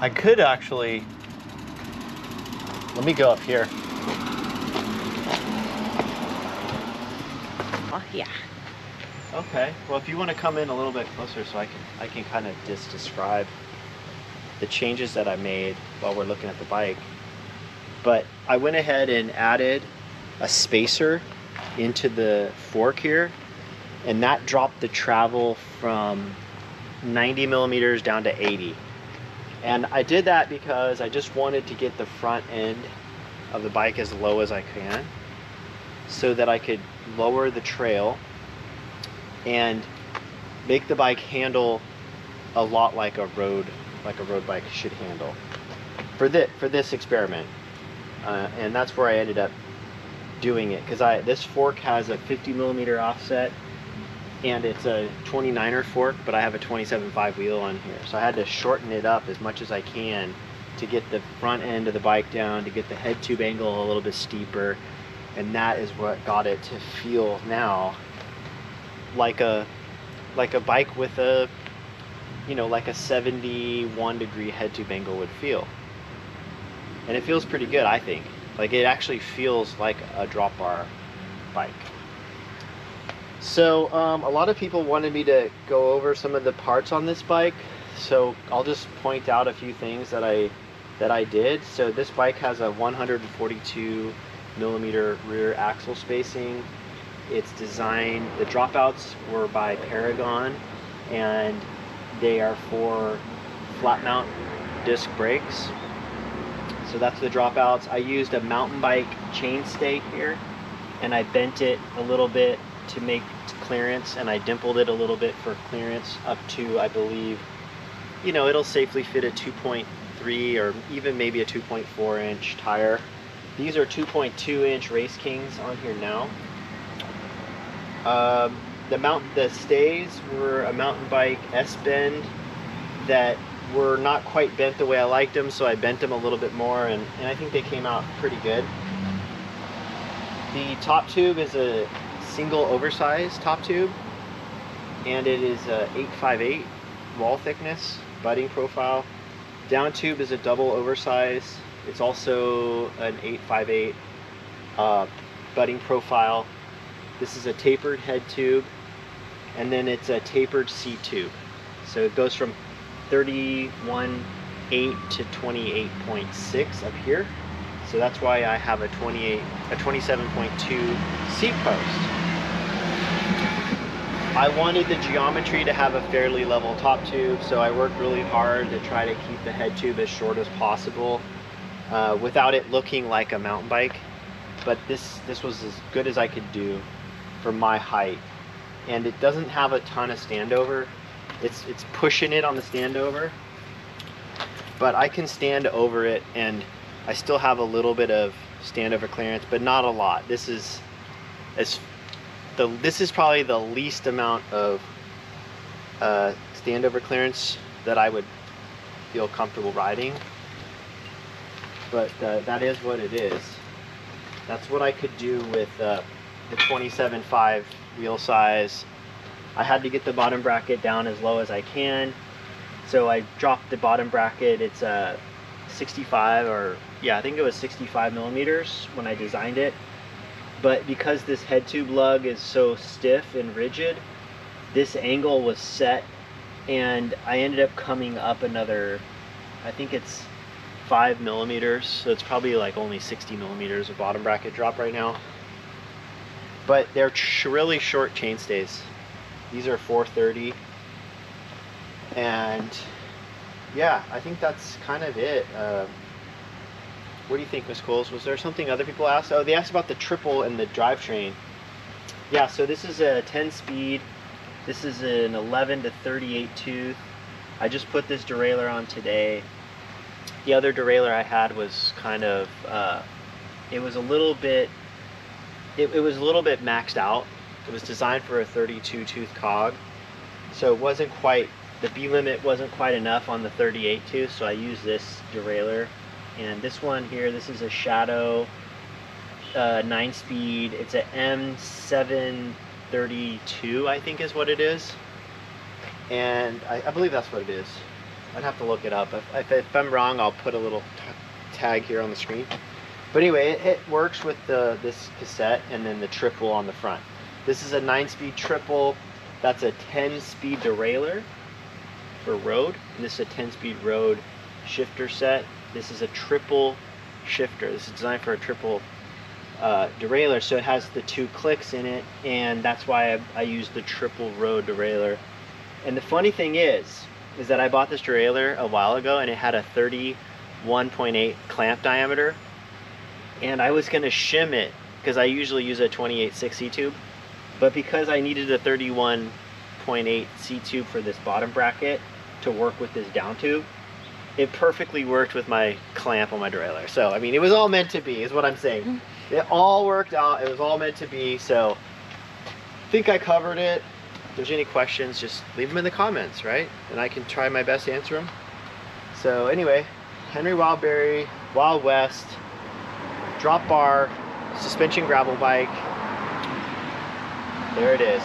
I could actually, let me go up here. Oh, yeah. Okay, well if you want to come in a little bit closer so I can kind of just describe the changes that I made while we're looking at the bike. But I went ahead and added a spacer into the fork here, and that dropped the travel from 90 millimeters down to 80. And I did that because I just wanted to get the front end of the bike as low as I can so that I could lower the trail and make the bike handle a lot like a road bike should handle for this experiment. And that's where I ended up doing it, because this fork has a 50 millimeter offset and it's a 29er fork, but I have a 27.5 wheel on here, so I had to shorten it up as much as I can to get the front end of the bike down, to get the head tube angle a little bit steeper, and that is what got it to feel now like a bike with a, you know, like a 71 degree head tube angle would feel. And it feels pretty good, I think. Like, it actually feels like a drop bar bike. So a lot of people wanted me to go over some of the parts on this bike, so I'll just point out a few things that I did. So this bike has a 142 millimeter rear axle spacing. It's designed, the dropouts were by Paragon, and they are for flat mount disc brakes. So that's the dropouts. I used a mountain bike chainstay here, and I bent it a little bit to make clearance, and I dimpled it a little bit for clearance up to, I believe, you know, it'll safely fit a 2.3 or even maybe a 2.4 inch tire. These are 2.2 inch Race Kings on here now. The stays were a mountain bike S-bend that were not quite bent the way I liked them, so I bent them a little bit more, and I think they came out pretty good. The top tube is a single oversized top tube, and it is a 858 wall thickness budding profile. Down tube is a double oversize. It's also an 858 budding profile. This is a tapered head tube, and then it's a tapered C tube. So it goes from 31.8 to 28.6 up here. So that's why I have a 27.2 seat post. I wanted the geometry to have a fairly level top tube, so I worked really hard to try to keep the head tube as short as possible without it looking like a mountain bike. But this was as good as I could do for my height, and it doesn't have a ton of standover. It's pushing it on the standover, but I can stand over it, and I still have a little bit of standover clearance, but not a lot. This is probably the least amount of standover clearance that I would feel comfortable riding, but that is what it is. That's what I could do with the 27.5 wheel size. I had to get the bottom bracket down as low as I can, so I dropped the bottom bracket. It's a 65, or yeah, I think it was 65 millimeters when I designed it. But because this head tube lug is so stiff and rigid, this angle was set, and I ended up coming up another, I think it's 5 millimeters, so it's probably like only 60 millimeters of bottom bracket drop right now. But they're really short chainstays. These are 430, and yeah, I think that's kind of it. What do you think, Miss Coles? Was there something other people asked? Oh, they asked about the triple and the drivetrain. Yeah, so this is a 10-speed. This is an 11 to 38 tooth. I just put this derailleur on today. The other derailleur I had was kind of, it was a little bit maxed out. It was designed for a 32 tooth cog, so it wasn't quite, the B limit wasn't quite enough on the 38 tooth, so I used this derailleur. And this one here, this is a Shadow 9-speed. It's a M732, I think is what it is. And I believe that's what it is. I'd have to look it up. If I'm wrong, I'll put a little tag here on the screen. But anyway, it works with this cassette and then the triple on the front. This is a 9-speed triple. That's a 10-speed derailleur for road, and this is a 10-speed road shifter set. This is a triple shifter. This is designed for a triple derailleur, so it has the 2 clicks in it, and that's why I use the triple road derailleur. And the funny thing is that I bought this derailleur a while ago, and it had a 31.8 clamp diameter, and I was gonna shim it because I usually use a 28/6 C-tube, but because I needed a 31.8 C-tube for this bottom bracket to work with this down tube, it perfectly worked with my clamp on my derailleur. So I mean, it was all meant to be, is what I'm saying. It all worked out. It was all meant to be. So I think I covered it. If there's any questions, just leave them in the comments, right? And I can try my best to answer them. So anyway, Henry Wildberry, Wild West, drop bar, suspension gravel bike. There it is.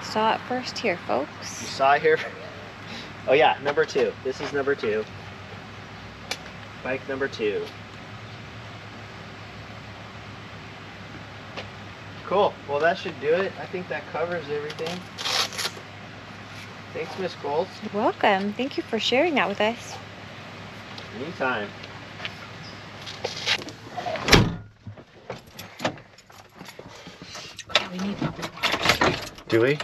Saw it first here, folks. You saw it here. Oh yeah, number 2. This is number 2. Bike number 2. Cool. Well, that should do it. I think that covers everything. Thanks, Miss Gold. You're welcome. Thank you for sharing that with us. Anytime. Yeah, we need bubble water. Do we?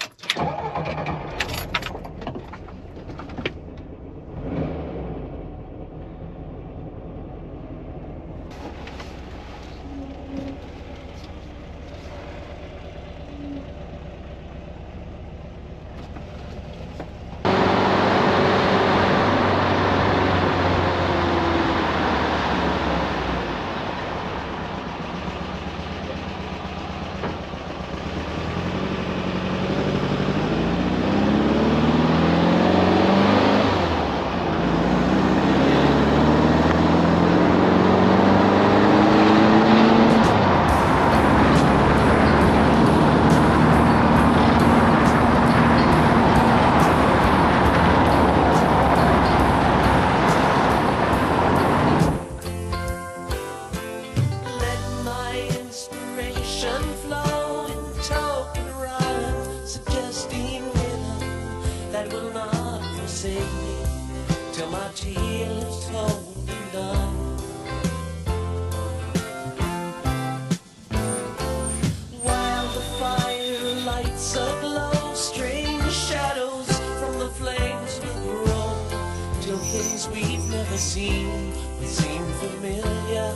Things we've never seen seem familiar.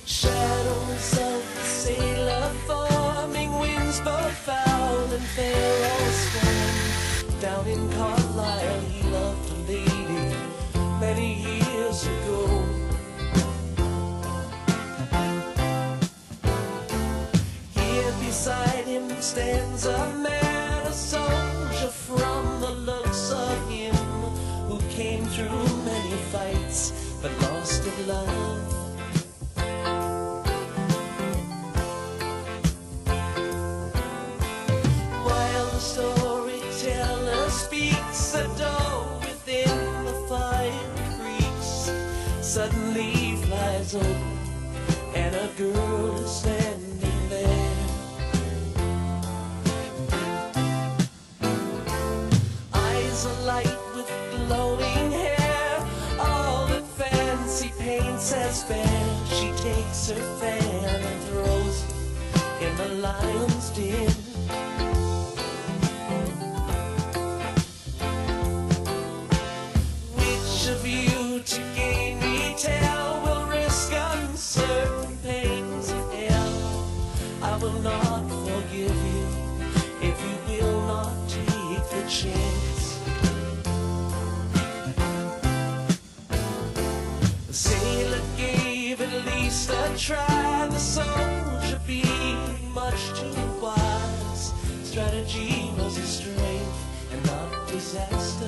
Shadows of the sailor forming, winds both foul and fair all storm. Down in Carlisle he loved a lady many years ago. Here beside him stands a man, a soldier from the looks of him, who came through many fights but lost at love. While the storyteller speaks, a door within the fire creaks, suddenly flies open and a girl is standing there. Light with glowing hair, all that fancy paints has fair. She takes her fan and throws it in the lion's den. Which of you to gain me tell will risk uncertain pains of hell? I will not forgive you if you will not take the chance. The sailor gave at least a try, the soldier being much too wise. Strategy was his strength and not disaster.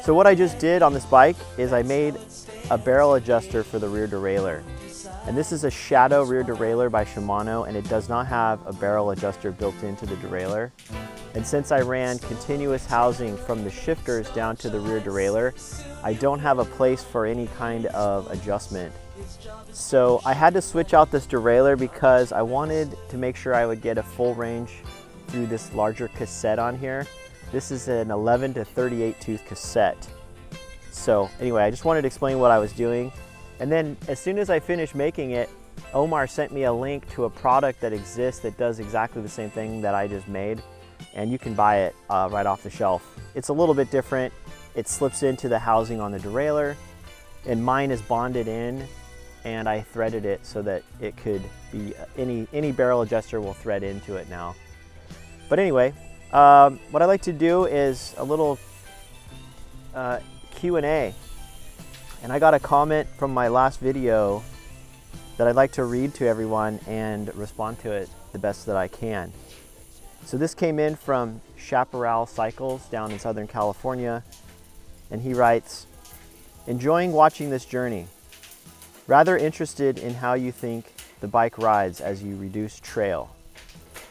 So what I just did on this bike is I made a barrel adjuster for the rear derailleur. And this is a Shadow rear derailleur by Shimano, and it does not have a barrel adjuster built into the derailleur. And since I ran continuous housing from the shifters down to the rear derailleur, I don't have a place for any kind of adjustment. So I had to switch out this derailleur because I wanted to make sure I would get a full range through this larger cassette on here. This is an 11 to 38 tooth cassette. So anyway, I just wanted to explain what I was doing. And then as soon as I finished making it, Omar sent me a link to a product that exists that does exactly the same thing that I just made. And you can buy it right off the shelf. It's a little bit different. It slips into the housing on the derailleur, and mine is bonded in, and I threaded it so that it could be, any barrel adjuster will thread into it now. But anyway, what I like to do is a little Q&A. And I got a comment from my last video that I'd like to read to everyone and respond to it the best that I can. So this came in from Chaparral Cycles down in Southern California, and he writes, "Enjoying watching this journey. Rather interested in how you think the bike rides as you reduce trail.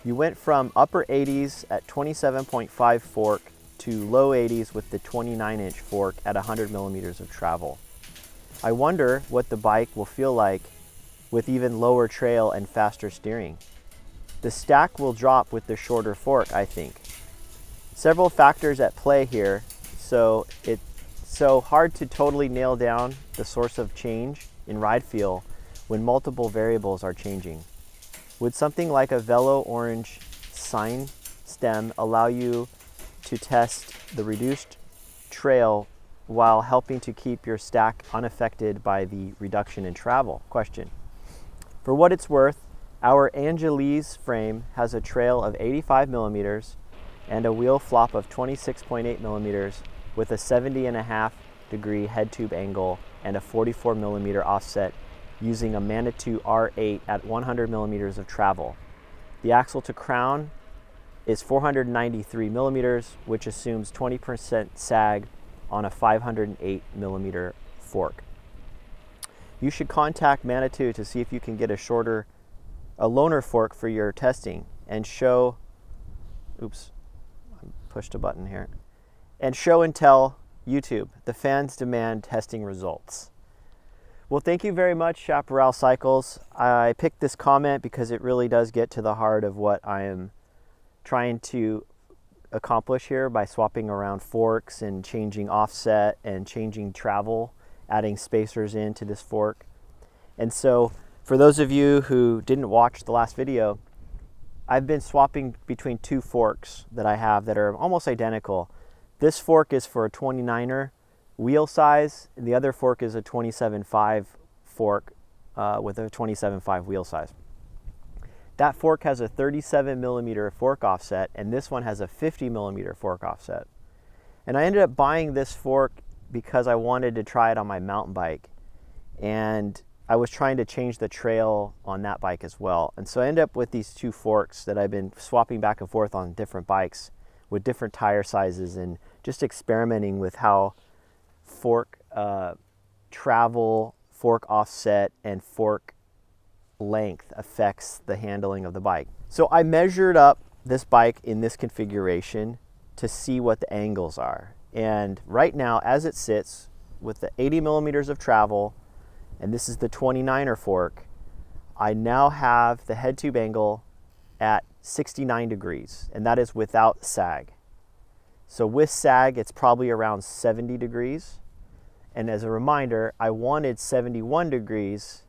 You went from upper 80s at 27.5 fork to low 80s with the 29-inch fork at 100 millimeters of travel. I wonder what the bike will feel like with even lower trail and faster steering. The stack will drop with the shorter fork, I think. Several factors at play here, so it's so hard to totally nail down the source of change in ride feel when multiple variables are changing. Would something like a Velo Orange sign stem allow you to test the reduced trail while helping to keep your stack unaffected by the reduction in travel?" Question. For what it's worth, our Angeles frame has a trail of 85 millimeters and a wheel flop of 26.8 millimeters with a 70.5 degree head tube angle and a 44 millimeter offset using a Manitou R8 at 100 millimeters of travel. The axle to crown is 493 millimeters, which assumes 20% sag on a 508 millimeter fork. You should contact Manitou to see if you can get a loaner fork for your testing and show, oops, I pushed a button here, and show and tell YouTube. The fans demand testing results. Well, thank you very much, Chaparral Cycles. I picked this comment because it really does get to the heart of what I am trying to accomplish here by swapping around forks and changing offset and changing travel, adding spacers into this fork. And so for those of you who didn't watch the last video, I've been swapping between two forks that I have that are almost identical. This fork is for a 29er wheel size, and the other fork is a 27.5 fork with a 27.5 wheel size. That fork has a 37 millimeter fork offset, and this one has a 50 millimeter fork offset. And I ended up buying this fork because I wanted to try it on my mountain bike, and I was trying to change the trail on that bike as well. And so I ended up with these two forks that I've been swapping back and forth on different bikes with different tire sizes and just experimenting with how fork travel, fork offset, and fork length affects the handling of the bike. So I measured up this bike in this configuration to see what the angles are. And right now, as it sits with the 80 millimeters of travel, and this is the 29er fork, I now have the head tube angle at 69 degrees, and that is without sag. So with sag, it's probably around 70 degrees. And as a reminder, I wanted 71 degrees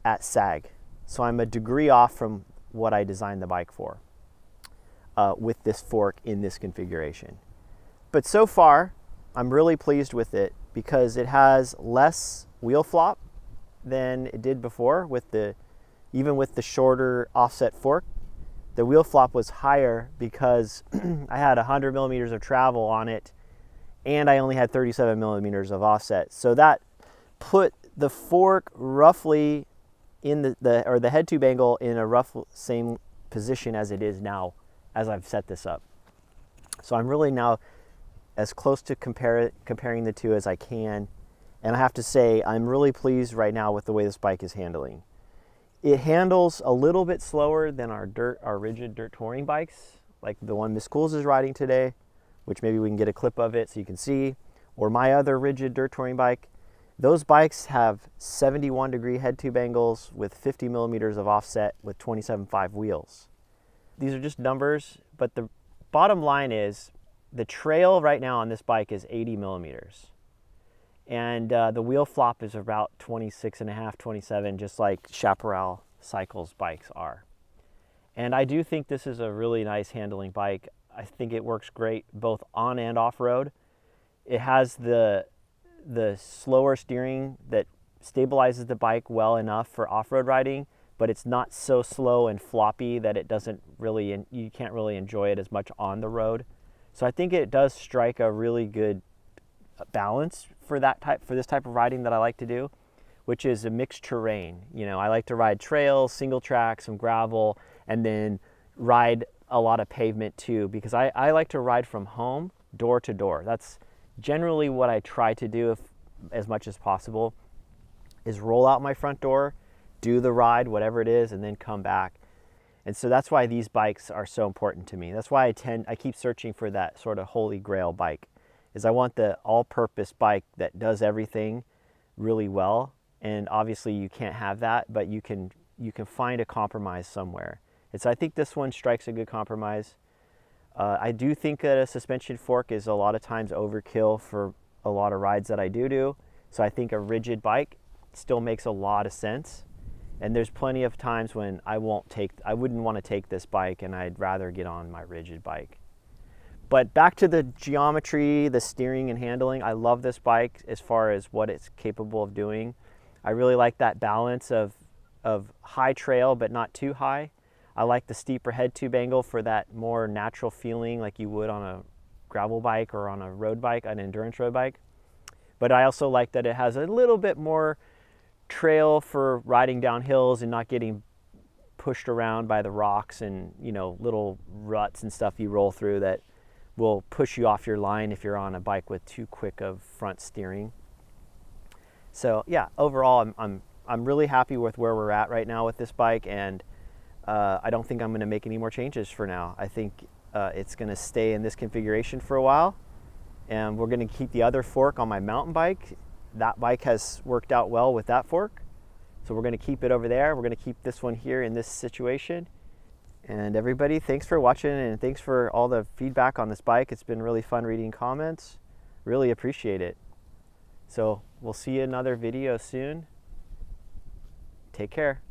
at sag. So I'm a degree off from what I designed the bike for with this fork in this configuration. But so far, I'm really pleased with it because it has less wheel flop than it did before even with the shorter offset fork. The wheel flop was higher because I had 100 millimeters of travel on it and I only had 37 millimeters of offset. So that put the fork roughly in the head tube angle in a rough same position as it is now as I've set this up. So I'm really now as close to comparing the two as I can. And I have to say, I'm really pleased right now with the way this bike is handling. It handles a little bit slower than our rigid dirt touring bikes, like the one Miss Cools is riding today, which maybe we can get a clip of it so you can see, or my other rigid dirt touring bike. Those bikes have 71-degree head tube angles with 50 millimeters of offset with 27.5 wheels. These are just numbers, but the bottom line is the trail right now on this bike is 80 millimeters. And the wheel flop is about 26.5, 27, just like Chaparral Cycles bikes are. And I do think this is a really nice handling bike. I think it works great both on and off-road. It has the slower steering that stabilizes the bike well enough for off-road riding, but it's not so slow and floppy that it doesn't really, you can't really enjoy it as much on the road. So I think it does strike a really good balance for this type of riding that I like to do, which is a mixed terrain. You know, I like to ride trails, single track, some gravel, and then ride a lot of pavement too, because I like to ride from home door to door. That's generally what I try to do as much as possible, is roll out my front door, do the ride, whatever it is, and then come back. And so that's why these bikes are so important to me. That's why I keep searching for that sort of holy grail bike, is I want the all-purpose bike that does everything really well. And obviously you can't have that, but you can find a compromise somewhere. And so I think this one strikes a good compromise. I do think that a suspension fork is a lot of times overkill for a lot of rides that I do. So I think a rigid bike still makes a lot of sense. And there's plenty of times when I wouldn't want to take this bike and I'd rather get on my rigid bike. But back to the geometry, the steering and handling, I love this bike as far as what it's capable of doing. I really like that balance of high trail but not too high. I like the steeper head tube angle for that more natural feeling like you would on a gravel bike or on a road bike, an endurance road bike. But I also like that it has a little bit more trail for riding down hills and not getting pushed around by the rocks and, you know, little ruts and stuff you roll through that will push you off your line if you're on a bike with too quick of front steering. So yeah, overall I'm really happy with where we're at right now with this bike, and I don't think I'm going to make any more changes for now. I think it's going to stay in this configuration for a while, and we're going to keep the other fork on my mountain bike. That bike has worked out well with that fork, so we're going to keep it over there. We're going to keep this one here in this situation. And everybody, thanks for watching, and thanks for all the feedback on this bike. It's been really fun reading comments. Really appreciate it. So we'll see you in another video soon. Take care.